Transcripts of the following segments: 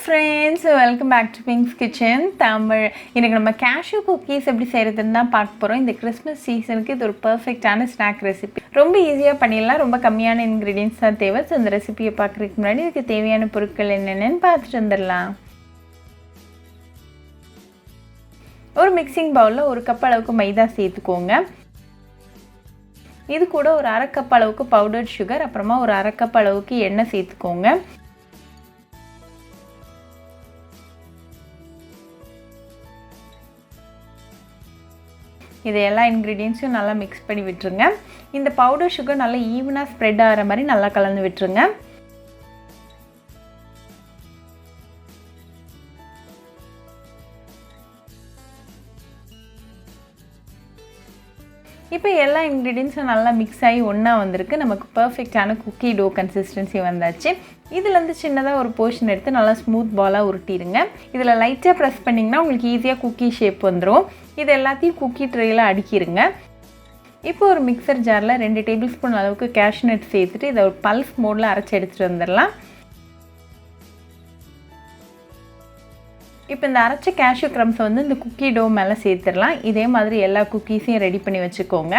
friends, welcome back to Pink's Kitchen Tamil. இன்னைக்கு நம்ம cashew cookies எப்படி செய்யறதுன்னு தான் பார்க்க போறோம். இந்த கிறிஸ்மஸ் சீசனுக்கு இது ஒரு பெர்ஃபெக்ட்டான ஸ்நாக் ரெசிபி. ரொம்ப ஈஸியா பண்ணிடலாம். ரொம்ப கம்மியான ingredients தான் தேவை. சோ இந்த ரெசிபியை பார்க்கறதுக்கு முன்னாடி இதுக்கு தேவையான பொருட்கள் என்னென்னன்னு பார்த்துட்டு வந்துடலாம். ஒரு மிக்சிங் பவுல்ல ஒரு கப் அளவுக்கு மைதா சேர்த்துக்கோங்க. இது கூட ஒரு அரை கப் அளவுக்கு பவுடர்ட் sugar, அப்புறமா ஒரு அரை கப் அளவுக்கு எண்ணெய் சேர்த்துக்கோங்க. இது எல்லா இன்கிரிடியன்ட்ஸும் நல்லா மிக்ஸ் பண்ணி விட்டுருங்க. இந்த பவுடர் சுகர் நல்லா ஈவனாக ஸ்ப்ரெட் ஆகிற மாதிரி நல்லா கலந்து விட்டுருங்க. இப்போ எல்லா இன்கிரிடியன்ட்ஸும் நல்லா மிக்ஸ் ஆகி ஒன்றா வந்திருக்கு. நமக்கு பர்ஃபெக்டான குக்கி டோ கன்சிஸ்டன்சி வந்தாச்சு. இதுலேருந்து சின்னதாக ஒரு போர்ஷன் எடுத்து நல்லா ஸ்மூத் பாலாக உருட்டிடுங்க. இதில் லைட்டாக ப்ரெஸ் பண்ணிங்கன்னா உங்களுக்கு ஈஸியாக குக்கி ஷேப் வந்துடும். இது எல்லாத்தையும் குக்கி ட்ரேயில் அடுக்கிடுங்க. இப்போ ஒரு மிக்சர் ஜாரில் 2 டேபிள் ஸ்பூன் அளவுக்கு கேஷ்யூ நட் சேர்த்துட்டு இதை ஒரு பல்ஸ் மோடில் அரைச்சி எடுத்துகிட்டு வந்துடலாம். இப்போ இந்த அரைச்ச கேஷ்யூ க்ரம்ஸை வந்து இந்த குக்கி டோ மேலே சேர்த்துடலாம். இதே மாதிரி எல்லா குக்கீஸையும் ரெடி பண்ணி வச்சுக்கோங்க.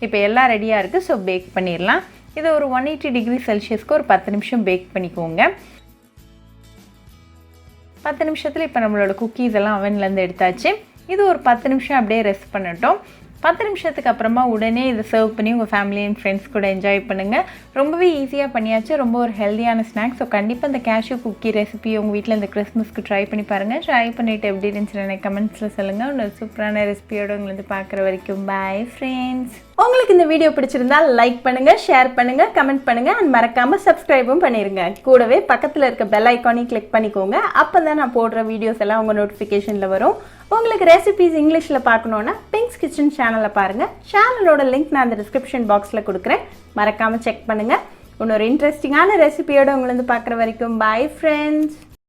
இப்போ எல்லாம் ரெடியாக இருக்குது. ஸோ பேக் பண்ணிடலாம். இதை ஒரு 180 டிகிரி செல்சியஸ்க்கு ஒரு 10 நிமிஷம் பேக் பண்ணிக்கோங்க. 10 நிமிஷத்தில் இப்போ நம்மளோட குக்கீஸ் எல்லாம் அவன்லேருந்து எடுத்தாச்சு. இது ஒரு 10 நிமிஷம் அப்படியே ரெஸ்ட் பண்ணட்டும். 10 நிமிஷத்துக்கு அப்புறமா உடனே இதை சர்வ் பண்ணி உங்கள் ஃபேமிலி அண்ட் ஃப்ரெண்ட்ஸ் கூட என்ஜாய் பண்ணுங்கள். ரொம்பவே ஈஸியாக பண்ணியாச்சு. ரொம்ப ஒரு ஹெல்த்தியான ஸ்நாக்ஸ். ஸோ கண்டிப்பாக இந்த கேஷ்யூ குக்கி ரெசிபி உங்கள் வீட்டில் இந்த கிறிஸ்மஸ்க்கு ட்ரை பண்ணி பாருங்கள். ட்ரை பண்ணிவிட்டு எப்படி இருந்துச்சுன்னு எனக்கு கமெண்ட்ஸில் சொல்லுங்கள். ஒரு சூப்பரான ரெசிபியோடு உங்களை வந்து பார்க்குற வரைக்கும் பாய் ஃப்ரெண்ட்ஸ். உங்களுக்கு இந்த வீடியோ பிடிச்சிருந்தா லைக் பண்ணுங்கள், ஷேர் பண்ணுங்கள், கமெண்ட் பண்ணுங்கள் அண்ட் மறக்காமல் சப்ஸ்கிரைபும் பண்ணிடுங்க. கூடவே பக்கத்தில் இருக்க பெல் ஐக்கானையும் கிளிக் பண்ணிக்கோங்க. அப்போ தான் நான் போடுற வீடியோஸ் எல்லாம் உங்கள் நோட்டிஃபிகேஷனில் வரும். உங்களுக்கு ரெசிபிஸ் இங்கிலீஷில் பார்க்கணுன்னா பிங்க்ஸ் கிச்சன் சேனலை பாருங்கள். சேனலோட லிங்க் நான் அந்த டிஸ்கிரிப்ஷன் பாக்ஸில் கொடுக்குறேன். மறக்காமல் செக் பண்ணுங்கள். இன்னொரு இன்ட்ரெஸ்டிங்கான ரெசிபியோடு உங்களை வந்து பார்க்குற வரைக்கும் பாய் ஃப்ரெண்ட்ஸ்.